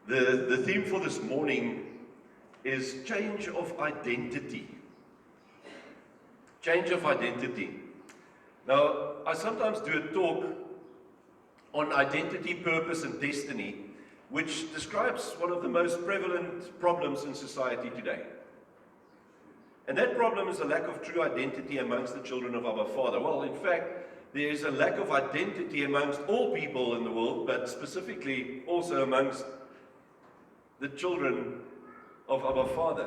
The theme for this morning is change of identity. Change of identity. Now, I sometimes do a talk on identity, purpose, and destiny, which describes one of the most prevalent problems in society today. And that problem is a lack of true identity amongst the children of our Father. Well, in fact, there is a lack of identity amongst all people in the world, but specifically also amongst the children of our Father.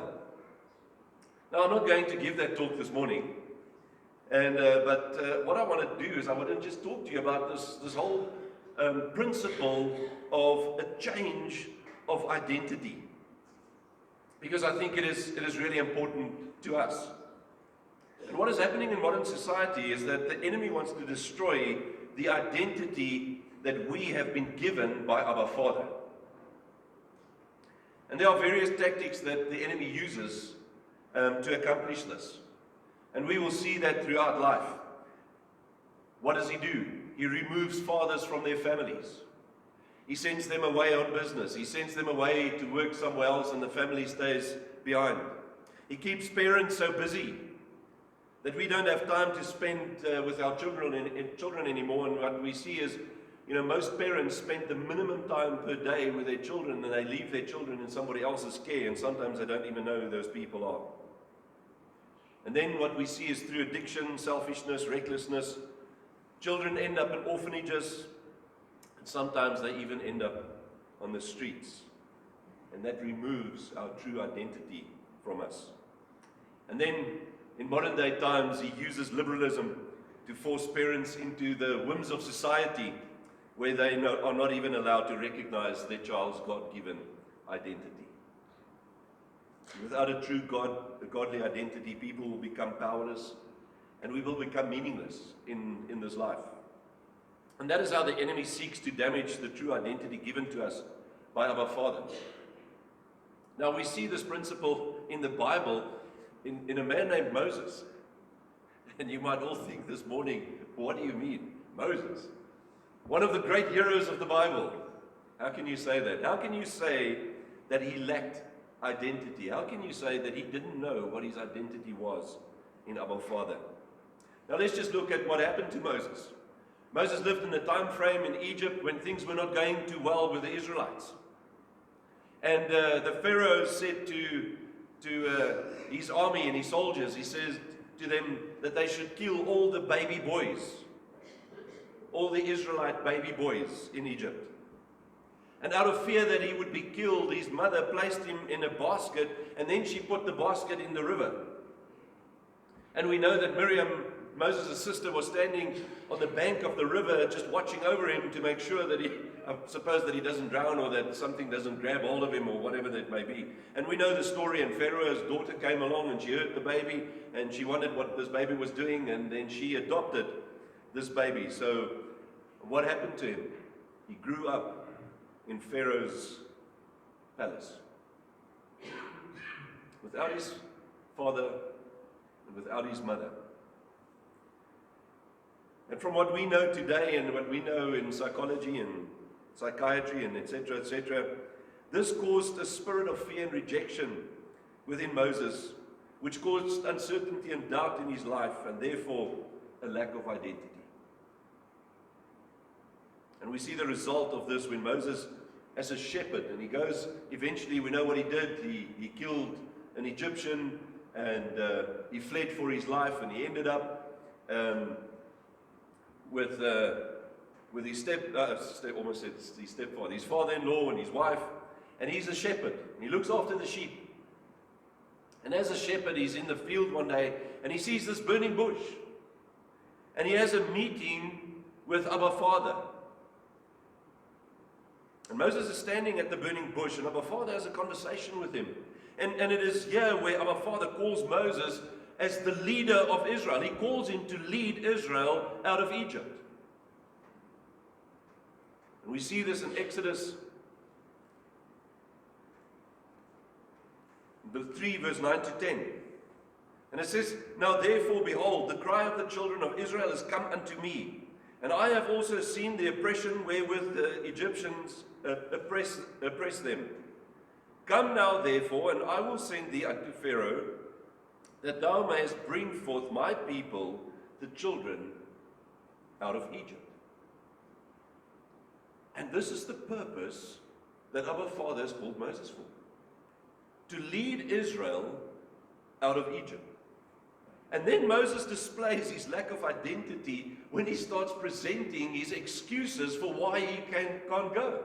Now, I'm not going to give that talk this morning, but what I want to do is I want to just talk to you about this whole principle of a change of identity, because I think it is really important to us. And what is happening in modern society is that the enemy wants to destroy the identity that we have been given by our Father. And there are various tactics that the enemy uses to accomplish this. And we will see that throughout life. What does he do? He removes fathers from their families. He sends them away on business. He sends them away to work somewhere else, and the family stays behind. He keeps parents so busy that we don't have time to spend with our children anymore. And what we see is, most parents spend the minimum time per day with their children, and they leave their children in somebody else's care, and sometimes they don't even know who those people are. And then what we see is through addiction, selfishness, recklessness, children end up in orphanages, and sometimes they even end up on the streets. And that removes our true identity from us. And then, in modern day times, he uses liberalism to force parents into the whims of society, where they are not even allowed to recognize their child's God-given identity. Without a true godly identity, people will become powerless, and we will become meaningless in this life. And that is how the enemy seeks to damage the true identity given to us by our Father. Now, we see this principle in the Bible in a man named Moses. And you might all think this morning, what do you mean? Moses? One of the great heroes of the Bible. How can you say that? How can you say that he lacked identity? How can you say that he didn't know what his identity was in our Father? Now let's just look at what happened to Moses. Moses lived in a time frame in Egypt when things were not going too well with the Israelites. And the Pharaoh said to his army and his soldiers, he says to them that they should kill all the baby boys, all the Israelite baby boys in Egypt. And out of fear that he would be killed, his mother placed him in a basket, and then she put the basket in the river. And we know that Miriam, Moses' sister, was standing on the bank of the river just watching over him to make sure that I suppose that he doesn't drown, or that something doesn't grab hold of him, or whatever that may be. And we know the story, and Pharaoh's daughter came along and she heard the baby, and she wondered what this baby was doing, and then she adopted this baby. So what happened to him? He grew up in Pharaoh's palace, without his father and without his mother. And from what we know today, and what we know in psychology and psychiatry and etc., this caused a spirit of fear and rejection within Moses, which caused uncertainty and doubt in his life, and therefore a lack of identity. And we see the result of this when Moses, as a shepherd, and he goes, eventually we know what he did. He killed an Egyptian, and he fled for his life, and he ended up with his his father-in-law and his wife, and he's a shepherd. He looks after the sheep. And as a shepherd, he's in the field one day, and he sees this burning bush. And he has a meeting with Abba Father. And Moses is standing at the burning bush, and Abba Father has a conversation with him. And it is here where Abba Father calls Moses as the leader of Israel. He calls him to lead Israel out of Egypt. And we see this in Exodus 3, verse 9 to 10. And it says, "Now therefore, behold, the cry of the children of Israel has come unto me, And I have also seen the oppression wherewith the Egyptians oppress them. Come now, therefore, and I will send thee unto Pharaoh, that thou mayest bring forth my people, the children, out of Egypt. And this is the purpose that our fathers called Moses for. To lead Israel out of Egypt. And then Moses displays his lack of identity when he starts presenting his excuses for why he can't go.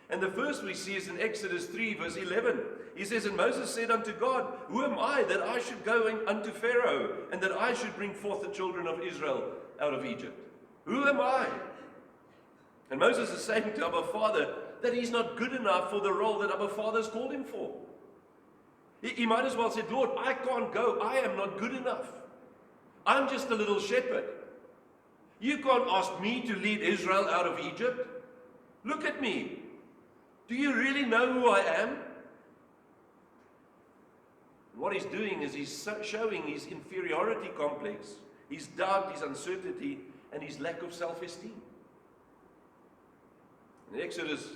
And the first we see is in Exodus 3 verse 11. He says, and Moses said unto God, who am I that I should go unto Pharaoh, and that I should bring forth the children of Israel out of Egypt? Who am I? And Moses is saying to Abba Father that he's not good enough for the role that Abba Father has called him for. He might as well say, Lord, I can't go. I am not good enough. I'm just a little shepherd. You can't ask me to lead Israel out of Egypt. Look at me. Do you really know who I am? And what he's doing is he's showing his inferiority complex, his doubt, his uncertainty, and his lack of self-esteem. In Exodus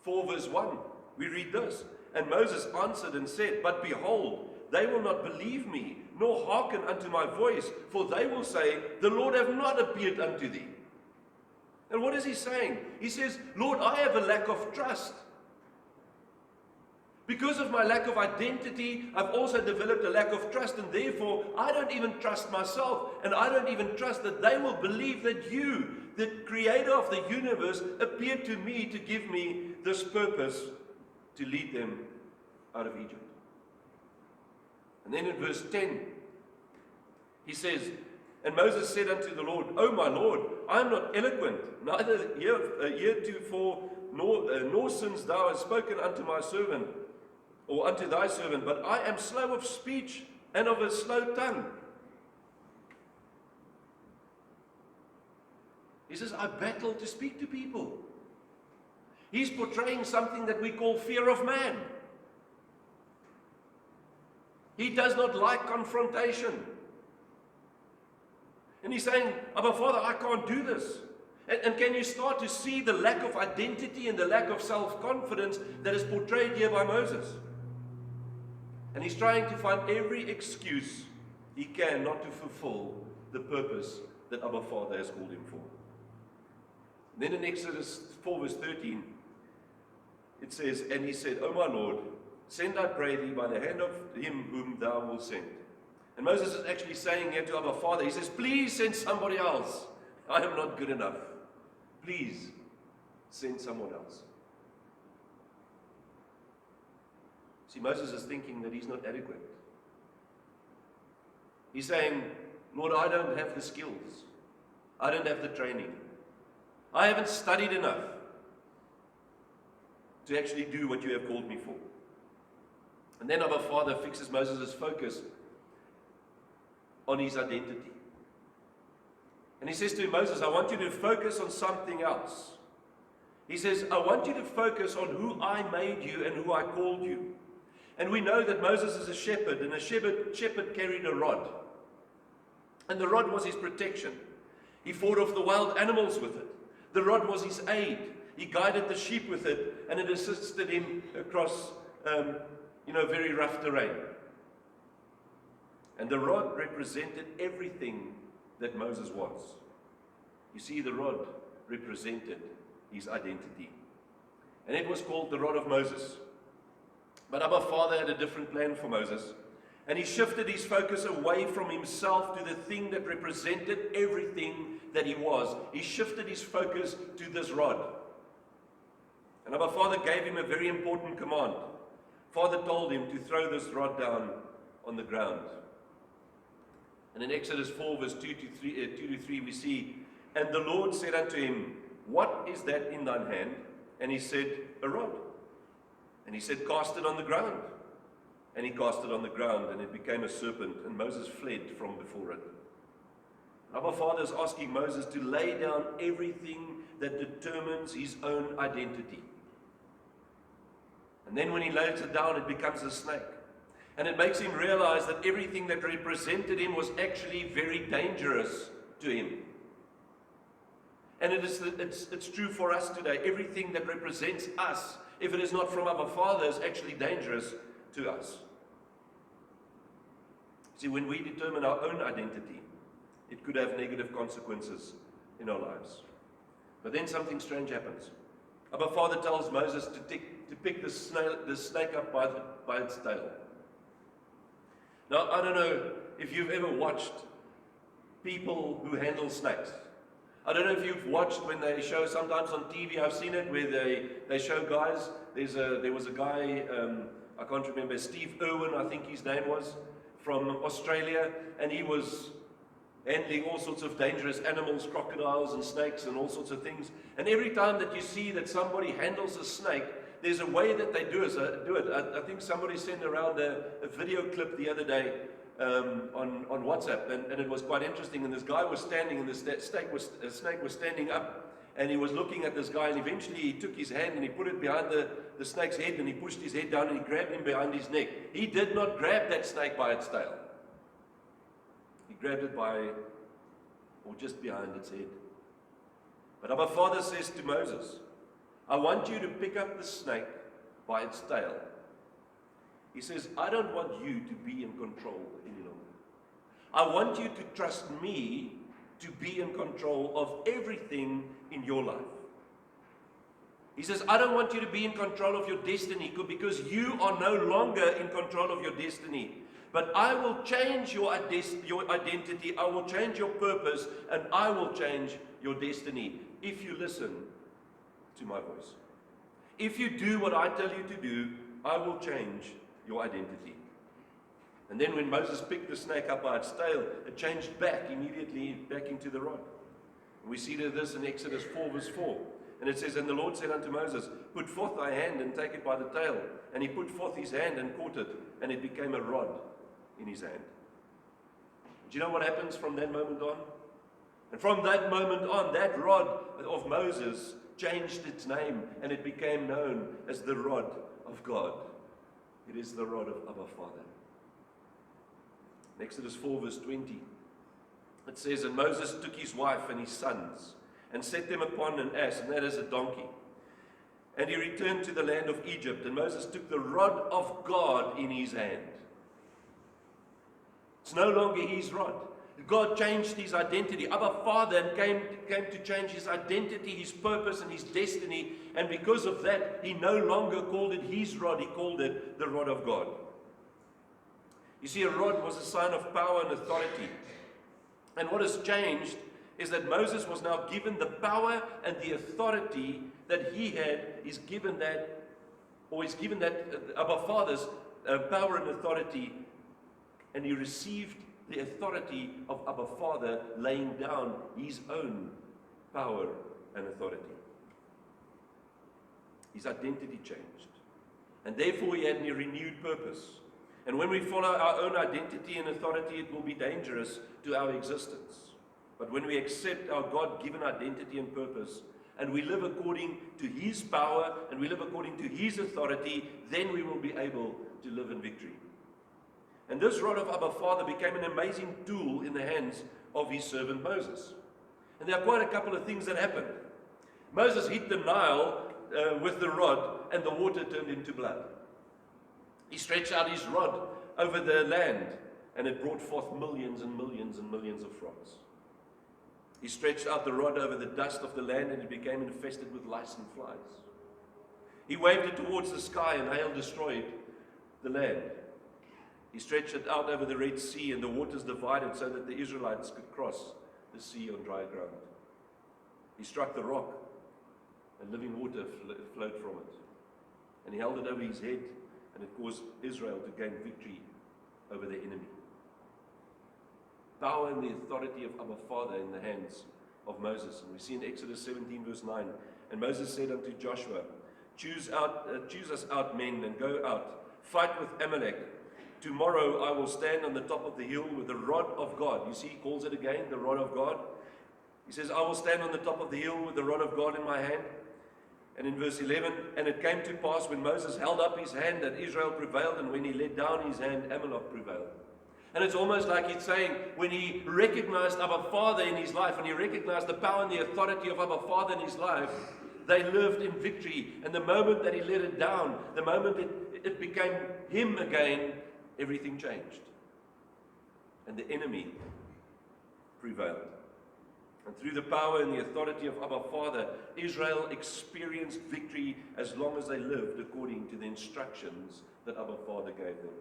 4 verse 1, we read this. And Moses answered and said, but behold, they will not believe me, nor hearken unto my voice, for they will say, the Lord hath not appeared unto thee. And what is he saying? He says, Lord, I have a lack of trust. Because of my lack of identity, I've also developed a lack of trust, and therefore I don't even trust myself, and I don't even trust that they will believe that you, the creator of the universe, appeared to me to give me this purpose to lead them out of Egypt. And then in verse 10, he says, and Moses said unto the Lord, O my Lord, I am not eloquent, neither heretofore, nor since thou hast spoken unto my servant, or unto thy servant, but I am slow of speech and of a slow tongue. He says, I battle to speak to people. He's portraying something that we call fear of man. He does not like confrontation. And he's saying, Abba Father, I can't do this. And can you start to see the lack of identity and the lack of self-confidence that is portrayed here by Moses? And he's trying to find every excuse he can not to fulfill the purpose that Abba Father has called him for. And then in Exodus 4 verse 13, it says, and he said, O my Lord, send I pray thee by the hand of him whom thou wilt send. And Moses is actually saying here to Abba Father, he says, please send somebody else. I am not good enough. Please send someone else. See, Moses is thinking that he's not adequate. He's saying, Lord, I don't have the skills. I don't have the training. I haven't studied enough to actually do what you have called me for. And then Abba Father fixes Moses' focus on his identity. And he says to Moses, I want you to focus on something else. He says, I want you to focus on who I made you and who I called you. And we know that Moses is a shepherd, and a shepherd carried a rod. And the rod was his protection. He fought off the wild animals with it. The rod was his aid. He guided the sheep with it, and it assisted him across, very rough terrain. And the rod represented everything that Moses was. You see, the rod represented his identity. And it was called the rod of Moses. But Abba Father had a different plan for Moses. And he shifted his focus away from himself to the thing that represented everything that he was. He shifted his focus to this rod. And Abba Father gave him a very important command. Father told him to throw this rod down on the ground. And in Exodus 4 verse 2 to 3 we see, and the Lord said unto him, what is that in thine hand? And he said, a rod. And he said, cast it on the ground. And he cast it on the ground, and it became a serpent, and Moses fled from before it. Abba Father is asking Moses to lay down everything that determines his own identity. And then when he lays it down, it becomes a snake. And it makes him realize that everything that represented him was actually very dangerous to him. And it's true for us today. Everything that represents us, if it is not from our Father, is actually dangerous to us. See, when we determine our own identity, it could have negative consequences in our lives. But then something strange happens. Our Father tells Moses to pick the snake up by its tail. Now, I don't know if you've ever watched people who handle snakes. I don't know if you've watched when they show, sometimes on TV, I've seen it, where they show guys. There was a guy, I can't remember, Steve Irwin, I think his name was, from Australia, and he was handling all sorts of dangerous animals, crocodiles and snakes and all sorts of things. And every time that you see that somebody handles a snake, there's a way that they do it. I think somebody sent around a video clip the other day on WhatsApp, and it was quite interesting. And this guy was standing, and the snake was standing up, and he was looking at this guy, and eventually he took his hand and he put it behind the snake's head, and he pushed his head down and he grabbed him behind his neck. He did not grab that snake by its tail. He grabbed it or just behind its head. But our Father says to Moses, I want you to pick up the snake by its tail. He says, I don't want you to be in control any longer. I want you to trust me to be in control of everything in your life. He says, I don't want you to be in control of your destiny, because you are no longer in control of your destiny. But I will change your identity, I will change your purpose, and I will change your destiny if you listen to my voice. If you do what I tell you to do, I will change your identity. And then when Moses picked the snake up by its tail, it changed immediately back into the rod. And we see this in Exodus 4 verse 4. And it says, and the Lord said unto Moses, put forth thy hand and take it by the tail. And he put forth his hand and caught it, and it became a rod in his hand. Do you know what happens from that moment on? And from that moment on, that rod of Moses changed its name, and it became known as the rod of God. It is the rod of our Father. In Exodus 4 verse 20, it says, and Moses took his wife and his sons, and set them upon an ass, and that is a donkey. And he returned to the land of Egypt, and Moses took the rod of God in his hand. It's no longer his rod. God changed his identity. Abba Father came to change his identity, his purpose, and his destiny. And because of that, he no longer called it his rod. He called it the rod of God. You see, a rod was a sign of power and authority. And what has changed is that Moses was now given the power and the authority that he had. He's given that Abba Father's power and authority. And he received the authority of Abba Father, laying down his own power and authority. His identity changed. And therefore he had a renewed purpose. And when we follow our own identity and authority, it will be dangerous to our existence. But when we accept our God-given identity and purpose, and we live according to his power, and we live according to his authority, then we will be able to live in victory. And this rod of Abba Father became an amazing tool in the hands of his servant Moses. And there are quite a couple of things that happened. Moses hit the Nile with the rod, and the water turned into blood. He stretched out his rod over the land, and it brought forth millions and millions and millions of frogs. He stretched out the rod over the dust of the land, and it became infested with lice and flies. He waved it towards the sky, and hail destroyed the land. He stretched it out over the Red Sea, and the waters divided so that the Israelites could cross the sea on dry ground. He struck the rock, and living water flowed from it. And he held it over his head, and it caused Israel to gain victory over their enemy. Power and the authority of Abba Father in the hands of Moses. And we see in Exodus 17 verse 9, and Moses said unto Joshua, choose us out men, and go out, fight with Amalek. Tomorrow I will stand on the top of the hill with the rod of God. You see, he calls it again, the rod of God. He says, I will stand on the top of the hill with the rod of God in my hand. And in verse 11, and it came to pass when Moses held up his hand that Israel prevailed, and when he let down his hand, Amalek prevailed. And it's almost like he's saying, when he recognized Abba Father in his life, and he recognized the power and the authority of Abba Father in his life, they lived in victory. And the moment that he let it down, the moment it became him again, everything changed. And the enemy prevailed. And through the power and the authority of Abba Father, Israel experienced victory as long as they lived according to the instructions that Abba Father gave them.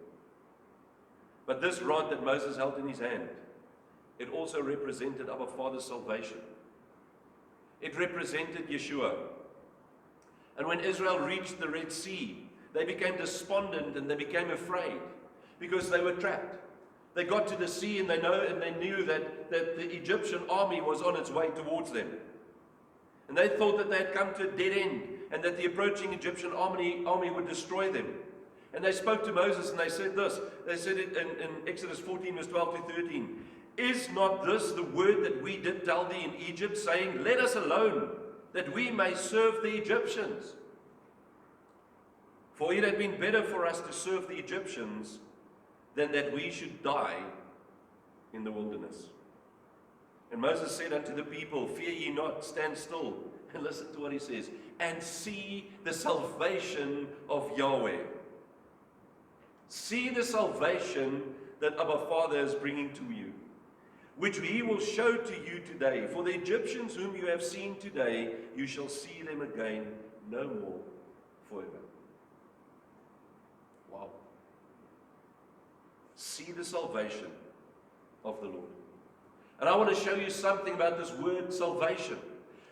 But this rod that Moses held in his hand, it also represented Abba Father's salvation. It represented Yeshua. And when Israel reached the Red Sea, they became despondent and they became afraid because they were trapped. They got to the sea and they knew that the Egyptian army was on its way towards them. And they thought that they had come to a dead end and that the approaching Egyptian army would destroy them. And they spoke to Moses and they said this. They said it in Exodus 14, verse 12 to 13. Is not this the word that we did tell thee in Egypt, saying, let us alone, that we may serve the Egyptians? For it had been better for us to serve the Egyptians than that we should die in the wilderness. And Moses said unto the people, fear ye not, stand still, and listen to what he says, and see the salvation of Yahweh. See the salvation that Abba Father is bringing to you, which he will show to you today. For the Egyptians whom you have seen today, you shall see them again no more forever. Wow. See the salvation of the Lord. And I want to show you something about this word salvation.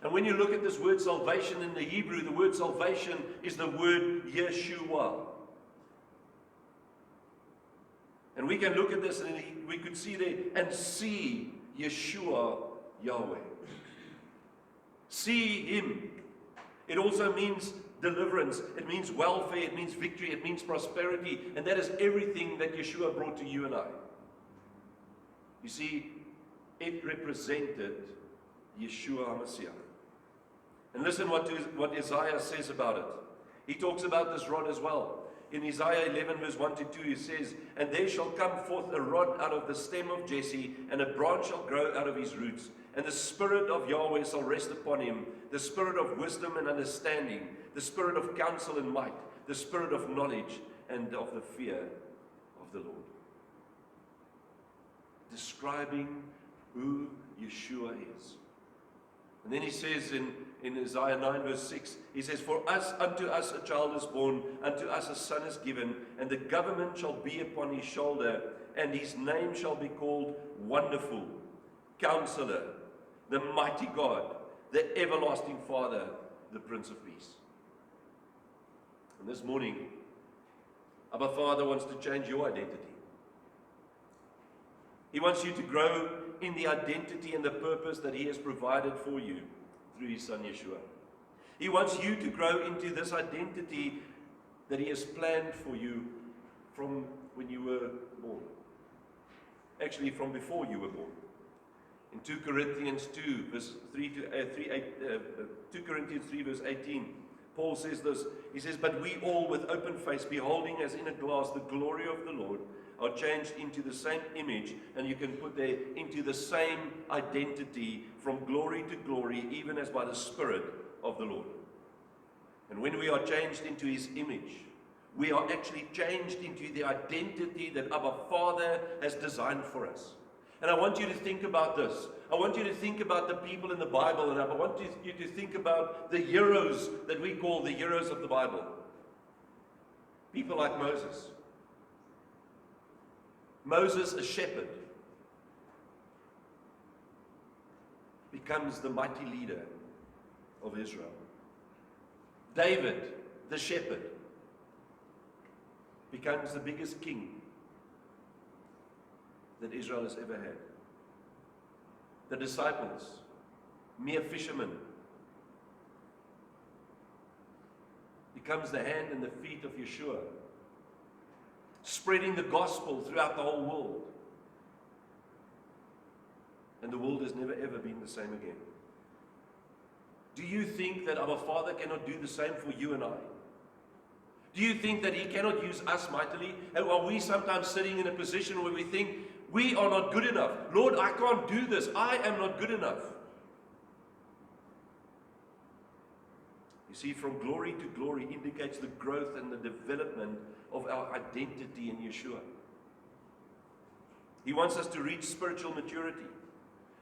And when you look at this word salvation in the Hebrew, the word salvation is the word Yeshua. And we can look at this and we could see there and see Yeshua Yahweh. See him. It also means deliverance. It means welfare. It means victory. It means prosperity. And that is everything that Yeshua brought to you and I. You see, it represented Yeshua HaMashiach. And listen what Isaiah says about it. He talks about this rod as well. In Isaiah 11 verse 1 to 2 he says, and there shall come forth a rod out of the stem of Jesse, and a branch shall grow out of his roots. And the Spirit of Yahweh shall rest upon him, the Spirit of wisdom and understanding, the Spirit of counsel and might, the Spirit of knowledge and of the fear of the Lord. Describing who Yeshua is. And then he says in Isaiah 9 verse 6, he says, for unto us a child is born, unto us a son is given, and the government shall be upon his shoulder, and his name shall be called Wonderful, Counselor, the Mighty God, the Everlasting Father, the Prince of Peace. And this morning, Abba Father wants to change your identity. He wants you to grow in the identity and the purpose that he has provided for you through his Son Yeshua. He wants you to grow into this identity that he has planned for you from when you were born. Actually, from before you were born. In 2 Corinthians 2 verse 2 Corinthians 3 verse 18, Paul says this. He says, but we all with open face, beholding as in a glass the glory of the Lord, are changed into the same image, and you can put there, into the same identity from glory to glory, even as by the Spirit of the Lord. And when we are changed into his image, we are actually changed into the identity that Abba Father has designed for us. And I want you to think about this. I want you to think about the people in the Bible, and I want you to think about the heroes that we call the heroes of the Bible. People like Moses. Moses, a shepherd, becomes the mighty leader of Israel. David, the shepherd, becomes the biggest king that Israel has ever had. The disciples, mere fishermen, becomes the hand and the feet of Yeshua, spreading the gospel throughout the whole world. And the world has never ever been the same again. Do you think that our Father cannot do the same for you and I? Do you think that he cannot use us mightily? And are we sometimes sitting in a position where we think, We are not good enough. Lord, I can't do this. I am not good enough. You see, from glory to glory indicates the growth and the development of our identity in Yeshua. He wants us to reach spiritual maturity,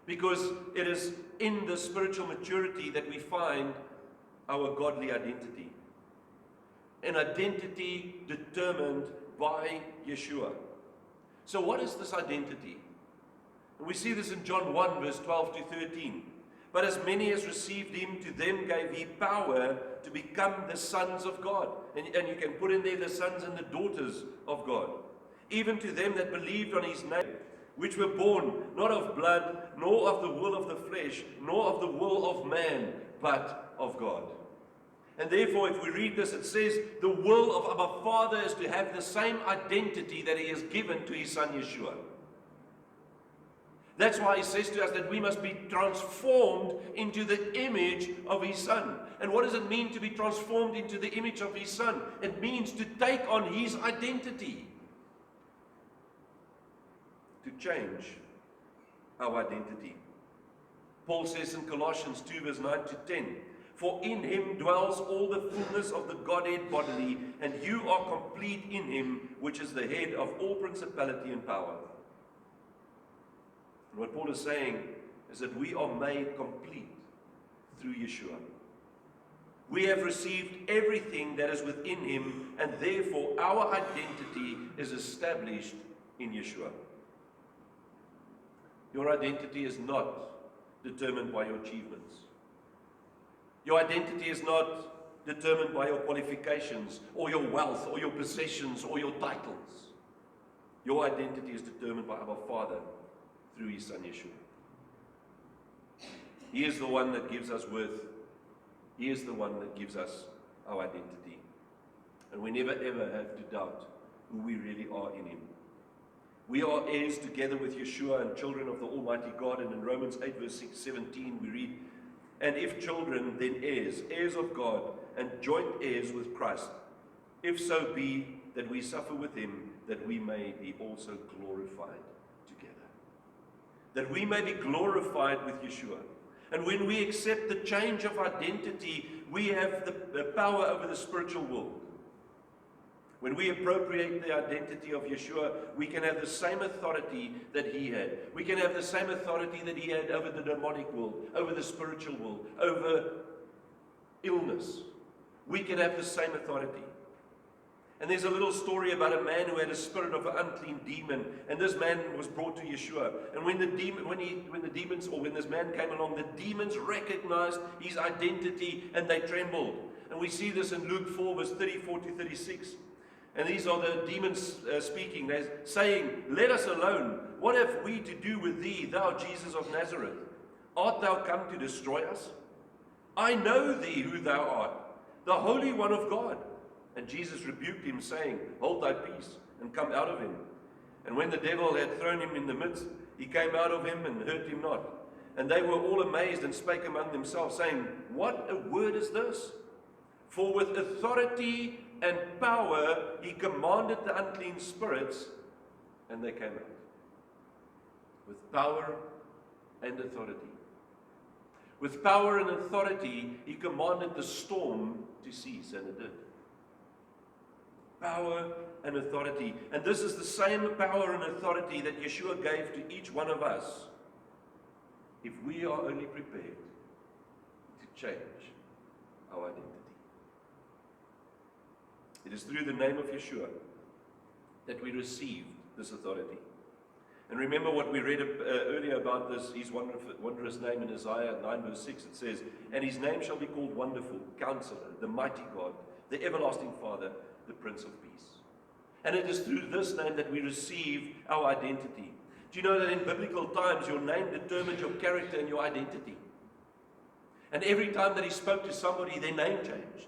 because it is in the spiritual maturity that we find our godly identity. An identity determined by Yeshua. So what is this identity? And we see this in John 1, verse 12 to 13. But as many as received him, to them gave he power to become the sons of God. And you can put in there the sons and the daughters of God. Even to them that believed on his name, which were born not of blood, nor of the will of the flesh, nor of the will of man, but of God. And therefore, if we read this, it says, the will of our Father is to have the same identity that he has given to his Son Yeshua. That's why he says to us that we must be transformed into the image of his Son. And what does it mean to be transformed into the image of his Son? It means to take on his identity. To change our identity. Paul says in Colossians 2 verse 9 to 10, for in him dwells all the fullness of the Godhead bodily, and you are complete in him, which is the head of all principality and power. And what Paul is saying is that we are made complete through Yeshua. We have received everything that is within him, and therefore our identity is established in Yeshua. Your identity is not determined by your achievements. Your identity is not determined by your qualifications, or your wealth, or your possessions, or your titles. Your identity is determined by our Father through his Son Yeshua. He is the one that gives us worth. He is the one that gives us our identity. And we never ever have to doubt who we really are in him. We are heirs together with Yeshua and children of the Almighty God. And in Romans 8 verse 17 we read, and if children, then heirs, heirs of God, and joint heirs with Christ, if so be that we suffer with him, that we may be also glorified together. That we may be glorified with Yeshua. And when we accept the change of identity, we have the power over the spiritual world. When we appropriate the identity of Yeshua, we can have the same authority that he had. We can have the same authority that he had over the demonic world, over the spiritual world, over illness. We can have the same authority. And there's a little story about a man who had a spirit of an unclean demon, and this man was brought to Yeshua. And when this man came along, the demons recognized his identity and they trembled. And we see this in Luke 4 verse 34 to 36. And these are the demons speaking. They're saying, let us alone. What have we to do with thee, thou Jesus of Nazareth? Art thou come to destroy us? I know thee who thou art, the Holy One of God. And Jesus rebuked him, saying, hold thy peace, and come out of him. And when the devil had thrown him in the midst, he came out of him and hurt him not. And they were all amazed and spake among themselves, saying, what a word is this? For with authority and power he commanded the unclean spirits, and they came out. With power and authority. With power and authority he commanded the storm to cease, and it did. Power and authority. And this is the same power and authority that Yeshua gave to each one of us, if we are only prepared to change our identity. It is through the name of Yeshua that we receive this authority. And remember what we read earlier about this, his wondrous name in Isaiah 9 verse 6. It says, and his name shall be called Wonderful, Counselor, the Mighty God, the Everlasting Father, the Prince of Peace. And it is through this name that we receive our identity. Do you know that in biblical times your name determined your character and your identity? And every time that he spoke to somebody, their name changed.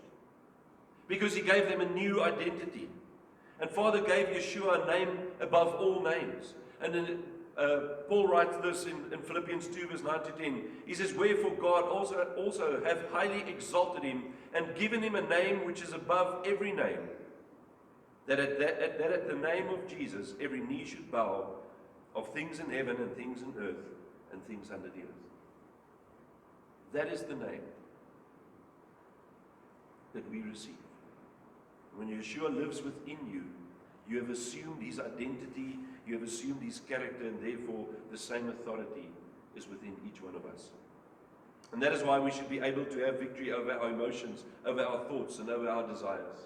Because he gave them a new identity. And Father gave Yeshua a name above all names. And then Paul writes this in Philippians 2 verse 9 to 10. He says, wherefore God also hath highly exalted him, and given him a name which is above every name, that at the name of Jesus every knee should bow, of things in heaven and things in earth and things under the earth. That is the name that we receive. When Yeshua lives within you, you have assumed his identity, you have assumed his character, and therefore the same authority is within each one of us. And that is why we should be able to have victory over our emotions, over our thoughts, and over our desires.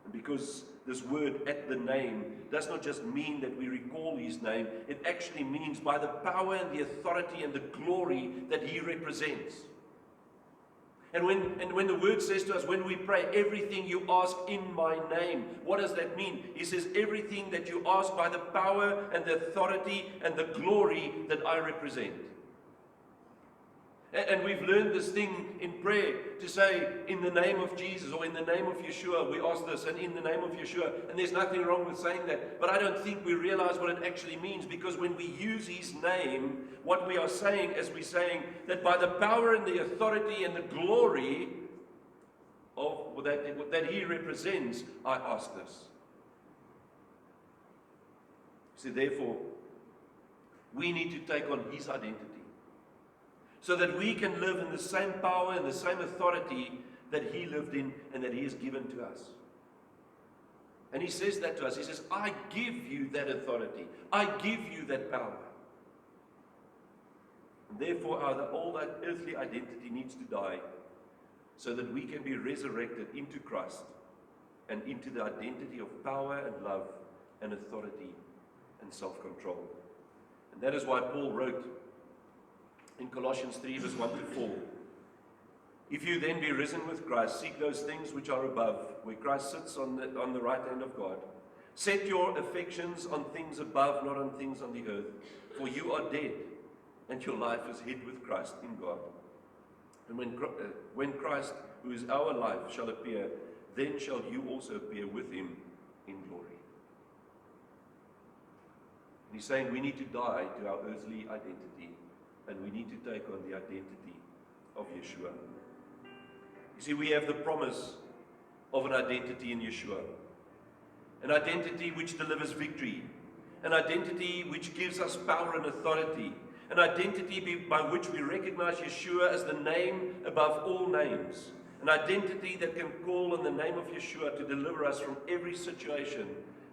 And because this word "at the name" does not just mean that we recall his name, it actually means by the power and the authority and the glory that he represents. And when the word says to us, when we pray, everything you ask in my name, what does that mean? He says, everything that you ask by the power and the authority and the glory that I represent. And we've learned this thing in prayer to say, in the name of Jesus, or in the name of Yeshua, we ask this, and in the name of Yeshua. And there's nothing wrong with saying that. But I don't think we realize what it actually means, because when we use his name, what we are saying is we're saying that by the power and the authority and the glory of that he represents, I ask this. So therefore, we need to take on his identity, so that we can live in the same power and the same authority that he lived in and that he has given to us. And he says that to us. He says, I give you that authority. I give you that power. And therefore, our old earthly identity needs to die, so that we can be resurrected into Christ and into the identity of power and love and authority and self-control. And that is why Paul wrote in Colossians 3, verse 1 to 4, if you then be risen with Christ, seek those things which are above, where Christ sits on the right hand of God. Set your affections on things above, not on things on the earth. For you are dead, and your life is hid with Christ in God. And when Christ, who is our life, shall appear, then shall you also appear with him in glory. And he's saying we need to die to our earthly identity, and we need to take on the identity of Yeshua. You see, we have the promise of an identity in Yeshua. An identity which delivers victory. An identity which gives us power and authority. An identity by which we recognize Yeshua as the name above all names. An identity that can call on the name of Yeshua to deliver us from every situation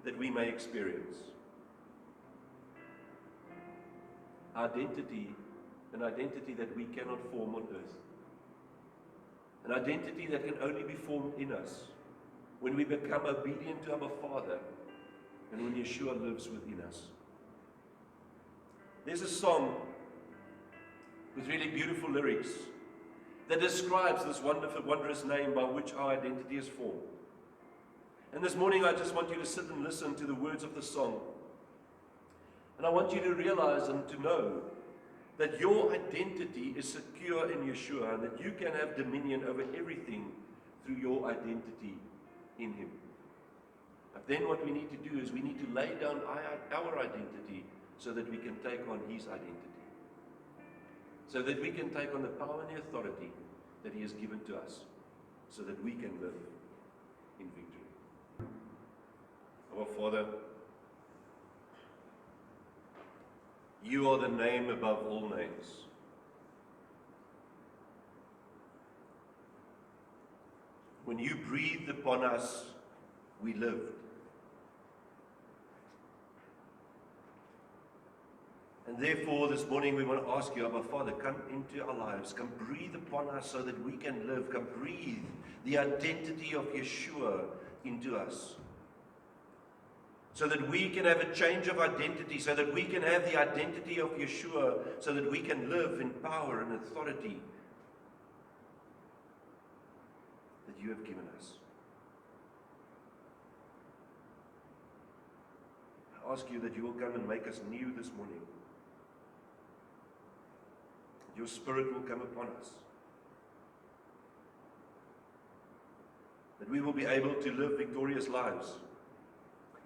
that we may experience. Identity, an identity that we cannot form on earth. An identity that can only be formed in us when we become obedient to our Father and when Yeshua lives within us. There's a song with really beautiful lyrics that describes this wonderful, wondrous name by which our identity is formed. And this morning I just want you to sit and listen to the words of the song. And I want you to realize and to know that your identity is secure in Yeshua, and that you can have dominion over everything through your identity in him. But then what we need to do is we need to lay down our identity so that we can take on his identity. So that we can take on the power and the authority that he has given to us, so that we can live in victory. Our Father, you are the name above all names. When you breathed upon us, we lived. And therefore, this morning we want to ask you, our Father, come into our lives. Come breathe upon us so that we can live. Come breathe the identity of Yeshua into us. So that we can have a change of identity, so that we can have the identity of Yeshua, so that we can live in power and authority that you have given us. I ask you that you will come and make us new this morning. Your Spirit will come upon us. That we will be able to live victorious lives.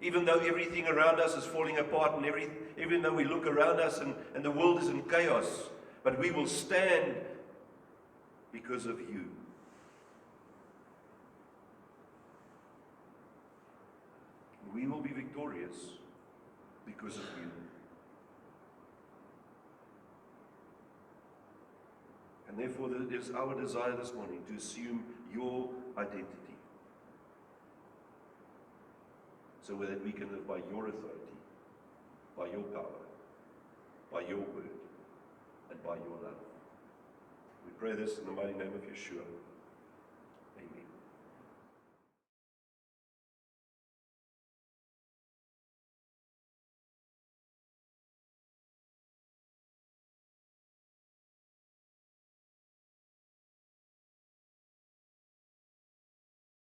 Even though everything around us is falling apart, and even though we look around us and the world is in chaos, but we will stand because of you. We will be victorious because of you. And therefore, it is our desire this morning to assume your identity, so that we can live by your authority, by your power, by your word, and by your love. We pray this in the mighty name of Yeshua.